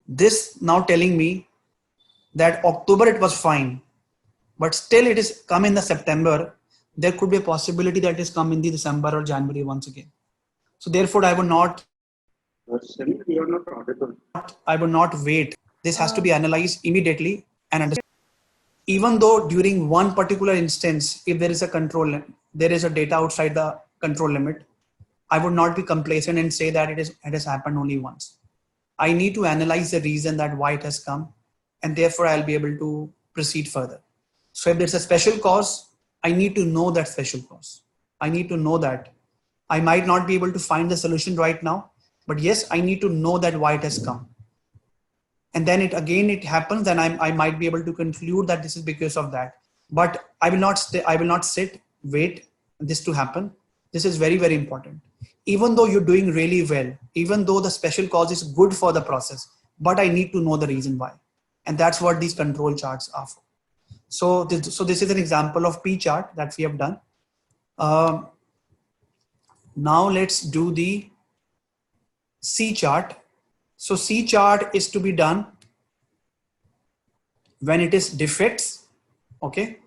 this now telling me that October it was fine, but still it is come in the September. There could be a possibility that it is come in the December or January once again. So therefore, I would not wait. This has to be analyzed immediately and understood. Even though during one particular instance, if there is a control, there is a data outside the control limit, I would not be complacent and say that it has happened only once. I need to analyze the reason that why it has come, and therefore I'll be able to proceed further. So if there's a special cause, I need to know that special cause. I need to know that. I might not be able to find the solution right now, but yes, I need to know that why it has come. And then it happens, then I might be able to conclude that this is because of that. But I will not wait this to happen. This is very, very important. Even though you're doing really well, even though the special cause is good for the process, but I need to know the reason why. And that's what these control charts are for. So this is an example of P chart that we have done. Now let's do the C chart. So C chart is to be done when it is defects, okay,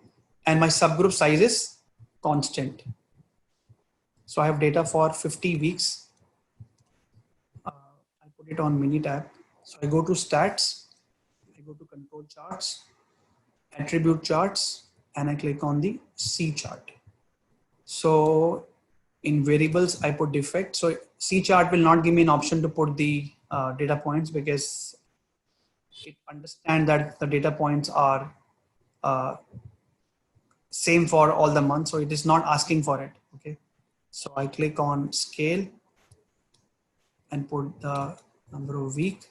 and my subgroup size is constant. So I have data for 50 weeks. I put it on mini tab. So I go to stats, I go to control charts, attribute charts, and I click on the C chart. So in variables, I put defect. So C chart will not give me an option to put the data points because it understands that the data points are same for all the months. So it is not asking for it. Okay. So I click on scale and put the number of week.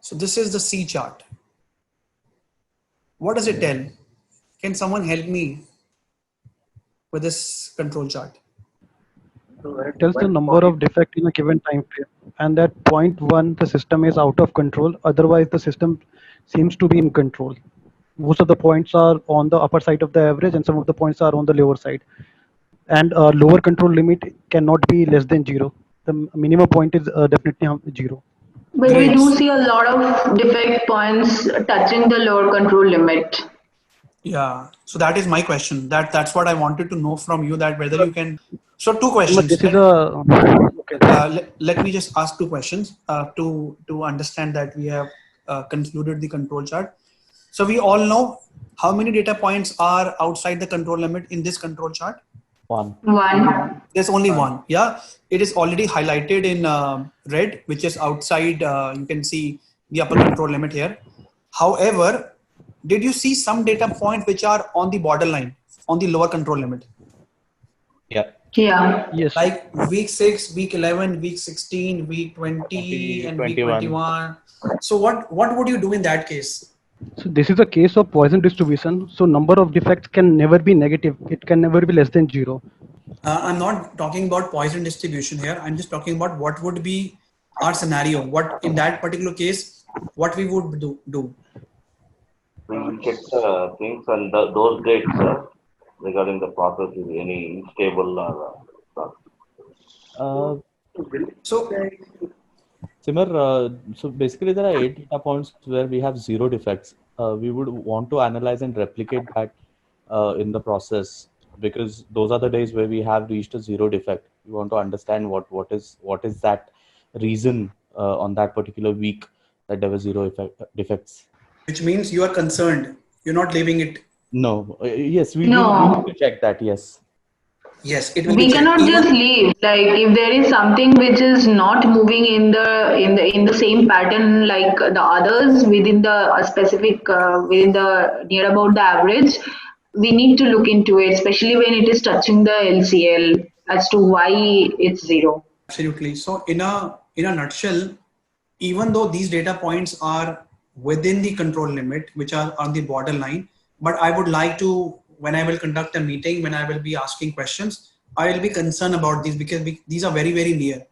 So this is the C chart. What does it tell? Can someone help me with this control chart? It tells the number of defects in a given time frame, and at point 1 the system is out of control, otherwise the system seems to be in control. Most of the points are on the upper side of the average and some of the points are on the lower side, and a lower control limit cannot be less than 0. The minimum point is definitely 0. But we do see a lot of defect points touching the lower control limit. Yeah, so that is my question. That's what I wanted to know from you, that whether you can. So two questions. This is okay. Let me just ask two questions to understand that we have concluded the control chart. So we all know how many data points are outside the control limit in this control chart? One. There's only one. Yeah, it is already highlighted in red, which is outside. You can see the upper control limit here. However, did you see some data points which are on the borderline, on the lower control limit? Yeah. Yes. Like week 6, week 11, week 16, week 20, and week 21. So what would you do in that case? So this is a case of Poisson distribution. So number of defects can never be negative. It can never be less than 0. I'm not talking about Poisson distribution here. I'm just talking about what would be our scenario. What in that particular case, what we would do. We will check things and those dates regarding the process is any unstable or so Simar, so basically there are 8 data points where we have 0 defects. We would want to analyze and replicate that in the process, because those are the days where we have reached a 0 defect. We want to understand what is that reason on that particular week that there were 0 defects. Which means you are concerned. You're not leaving it. No. Yes, we will need to check that. Yes. Yes, it will. We cannot just leave. Like if there is something which is not moving in the same pattern like the others within the specific within the near about the average, we need to look into it, especially when it is touching the LCL as to why it's 0. Absolutely. So in a nutshell, even though these data points are within the control limit, which are on the borderline, but I would like to, when I will conduct a meeting, when I will be asking questions, I will be concerned about these because these are very, very near.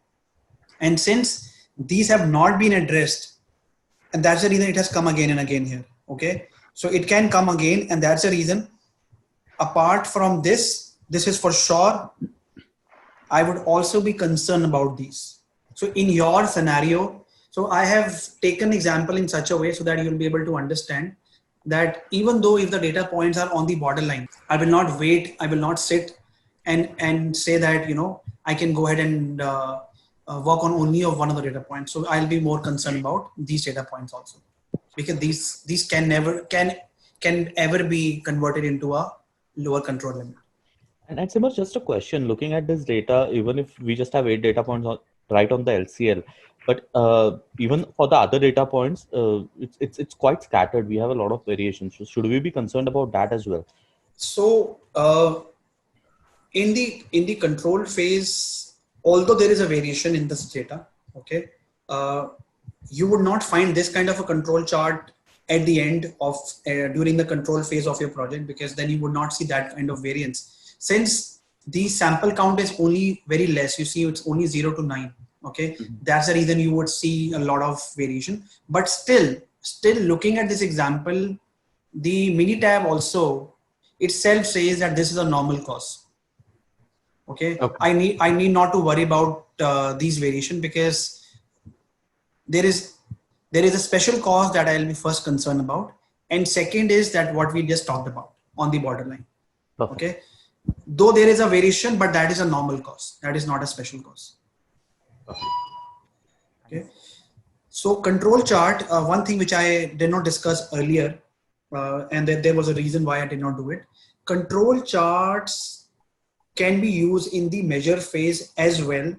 And since these have not been addressed, and that's the reason it has come again and again here. Okay. So it can come again, and that's the reason. Apart from this is for sure, I would also be concerned about these. So in your scenario, so I have taken example in such a way so that you'll be able to understand that even though if the data points are on the borderline, I will not wait, I will not sit and say that, I can go ahead and work on only of one of the data points. So I'll be more concerned about these data points also, because these can ever be converted into a lower control limit. And Simar, just a question. Looking at this data, even if we just have 8 data points right on the LCL, but even for the other data points, it's quite scattered. We have a lot of variations. So should we be concerned about that as well? So in the control phase, although there is a variation in this data, okay, you would not find this kind of a control chart at the end of during the control phase of your project, because then you would not see that kind of variance. Since the sample count is only very less, you see it's only 0 to 9. Okay, that's the reason you would see a lot of variation. But still looking at this example, the Minitab also itself says that this is a normal cause. Okay. I need not to worry about these variation, because there is a special cause that I'll be first concerned about, and second is that what we just talked about on the borderline. Perfect. Okay, though there is a variation, but that is a normal cause, that is not a special cause. Okay, so control chart, one thing which I did not discuss earlier, and that there was a reason why I did not do it. Control charts can be used in the measure phase as well,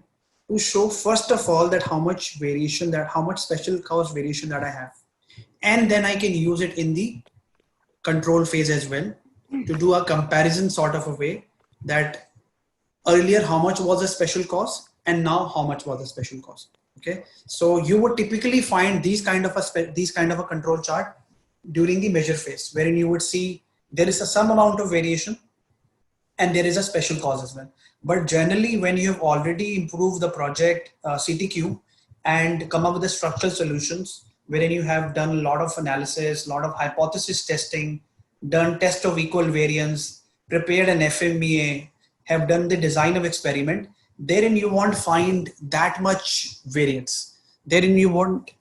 to show first of all that how much variation, that how much special cause variation that I have, and then I can use it in the control phase as well to do a comparison sort of a way, that earlier how much was a special cause and now how much was a special cause. Okay, so you would typically find these kind of a control chart during the measure phase, wherein you would see there is some amount of variation and there is a special cause as well. But generally, when you have already improved the project CTQ and come up with the structural solutions, wherein you have done a lot of analysis, a lot of hypothesis testing, done test of equal variance, prepared an FMEA, have done the design of experiment, therein you won't find that much variance. Therein you won't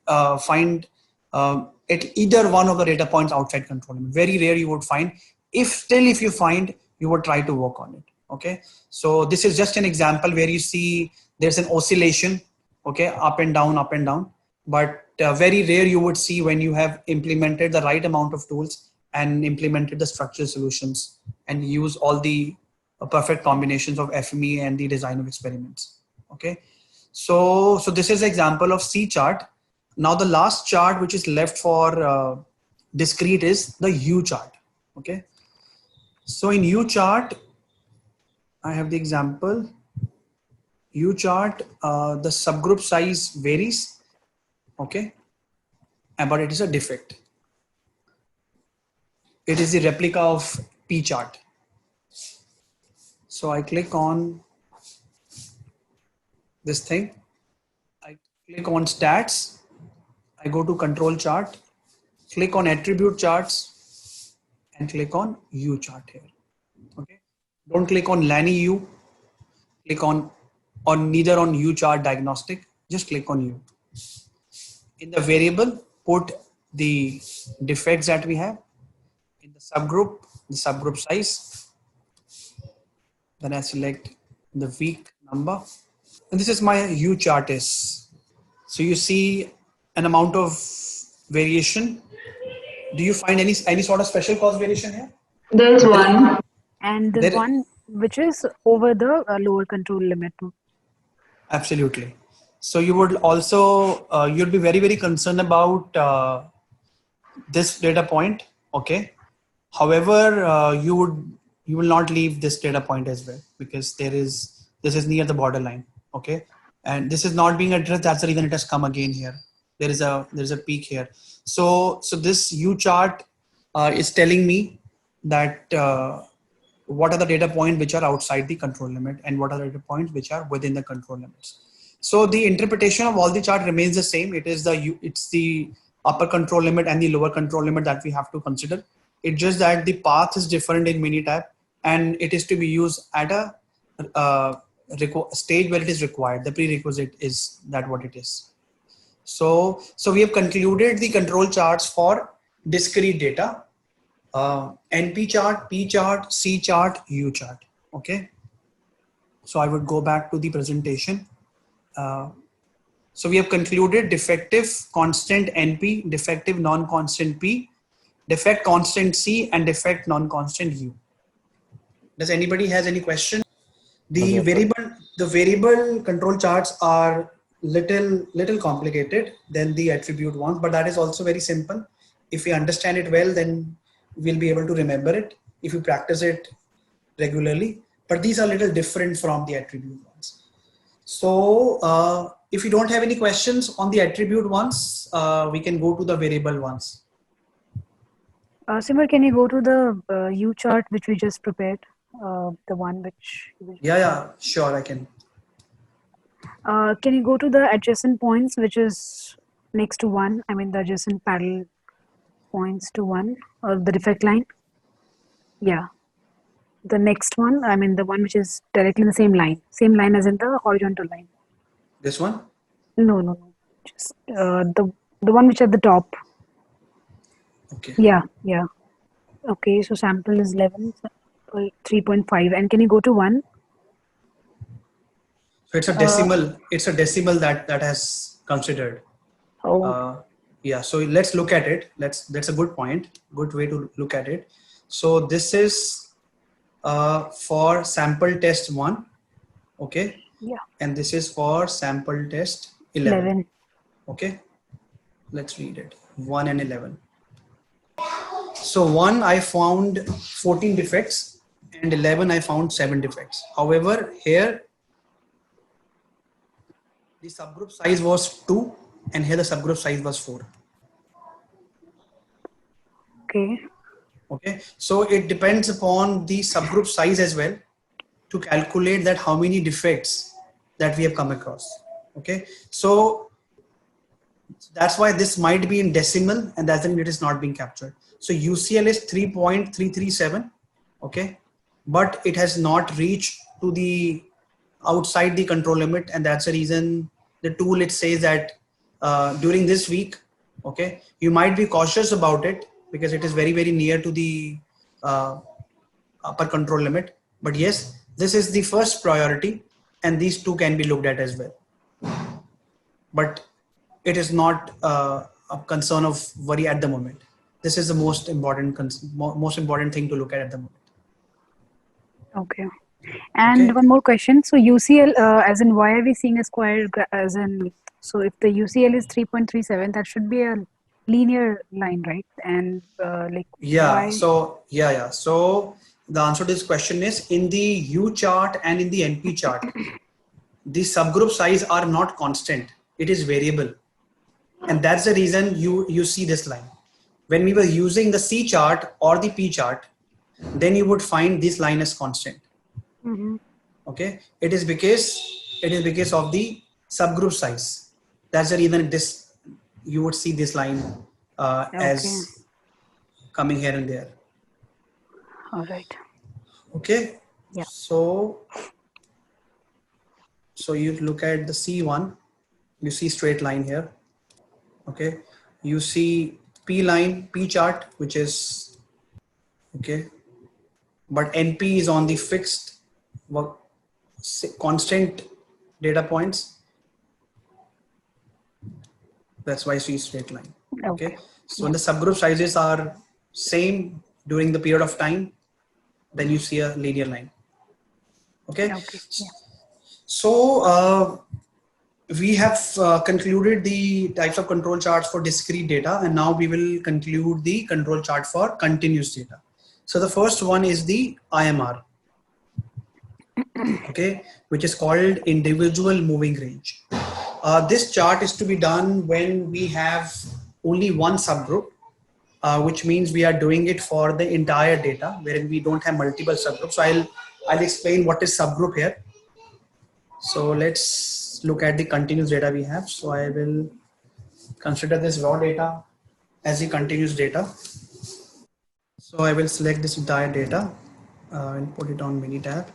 find at either one of the data points outside control limit. Very rare you would find. If you find, you would try to work on it. Okay, so this is just an example where you see there's an oscillation, okay, up and down, but very rare you would see when you have implemented the right amount of tools and implemented the structural solutions and use all the perfect combinations of FME and the design of experiments. Okay, so this is an example of C chart. Now the last chart which is left for discrete is the U chart. Okay, so in U chart, I have the example. U chart, the subgroup size varies, okay, but it is a defect. It is the replica of P chart. So I click on this thing. I click on stats. I go to control chart, click on attribute charts, and click on U chart here. Okay, don't click on Lani U. Click on neither on U chart diagnostic. Just click on U. In the variable, put the defects that we have. In the subgroup size. Then I select the weak number. And this is my U chart is. So you see an amount of variation. Do you find any sort of special cause variation here? There's one. And there's one which is over the lower control limit. Absolutely. So you would also, you'd be very, very concerned about this data point. Okay. However, you will not leave this data point as well, because this is near the borderline. Okay. And this is not being addressed. That's the reason it has come again here. There is a peak here. So this U chart is telling me that what are the data points which are outside the control limit and what are the data points which are within the control limits. So the interpretation of all the chart remains the same. It's the upper control limit and the lower control limit that we have to consider. It's just that the path is different in Minitab, and it is to be used at a stage where it is required. The prerequisite is that what it is. So we have concluded the control charts for discrete data, NP chart, P chart, C chart, U chart. Okay. So I would go back to the presentation. So we have concluded defective constant NP, defective non-constant P, defect constant C, and defect non-constant U. Does anybody has any question? The variable control charts are little complicated than the attribute ones, but that is also very simple. If we understand it well, then we'll be able to remember it if you practice it regularly. But these are a little different from the attribute ones. So if you don't have any questions on the attribute ones, we can go to the variable ones. Simar, can you go to the U chart which we just prepared? The one which... Yeah, sure, I can. Can you go to the adjacent points which is next to 1? I mean the adjacent parallel points to 1, or the defect line? Yeah. The next one, I mean the one which is directly in the same line as in the horizontal line. This one? No. Just the one which at the top. Okay. Yeah. Okay, so sample is 11, 3.5, and can you go to 1? So it's a decimal. It's a decimal that has considered. Oh. Yeah. So let's look at it. That's a good point. Good way to look at it. So this is for sample test 1. Okay. Yeah. And this is for sample test 11. Okay. Let's read it. 1 and 11. So 1 I found 14 defects and 11 I found 7 defects. However, here the subgroup size was 2 and here the subgroup size was 4. Okay. So it depends upon the subgroup size as well to calculate that how many defects that we have come across. Okay. So that's why this might be in decimal and that's when it is not being captured. So UCL is 3.337. Okay. But it has not reached to the outside the control limit. And that's the reason the tool, it says that during this week, okay, you might be cautious about it because it is very, very near to the upper control limit. But yes, this is the first priority and these two can be looked at as well. But it is not a concern of worry at the moment. This is the most important thing to look at the moment. Okay. And one more question. So UCL, as in why are we seeing a square, as in, so if the UCL is 3.37, that should be a linear line, right? And yeah, why? So the answer to this question is in the U chart and in the NP chart, the subgroup size are not constant. It is variable. And that's the reason you see this line. When we were using the C chart or the P chart, then you would find this line as constant. Mm-hmm. Okay. It is because of the subgroup size. That's the reason you would see this line as coming here and there. All right. Okay. Yeah. So you look at the C1, you see straight line here. Okay. You see P line, P chart, which is okay. But NP is on the fixed constant data points. That's why you see straight line. Okay. So when the subgroup sizes are same during the period of time, then you see a linear line. Okay. Yeah. So we have concluded the types of control charts for discrete data, and now we will conclude the control chart for continuous data. So the first one is the IMR, okay, which is called individual moving range. This chart is to be done when we have only one subgroup, which means we are doing it for the entire data, wherein we don't have multiple subgroups. So I'll explain what is subgroup here. So let's look at the continuous data we have. So I will consider this raw data as the continuous data. So I will select this entire data and put it on Minitab.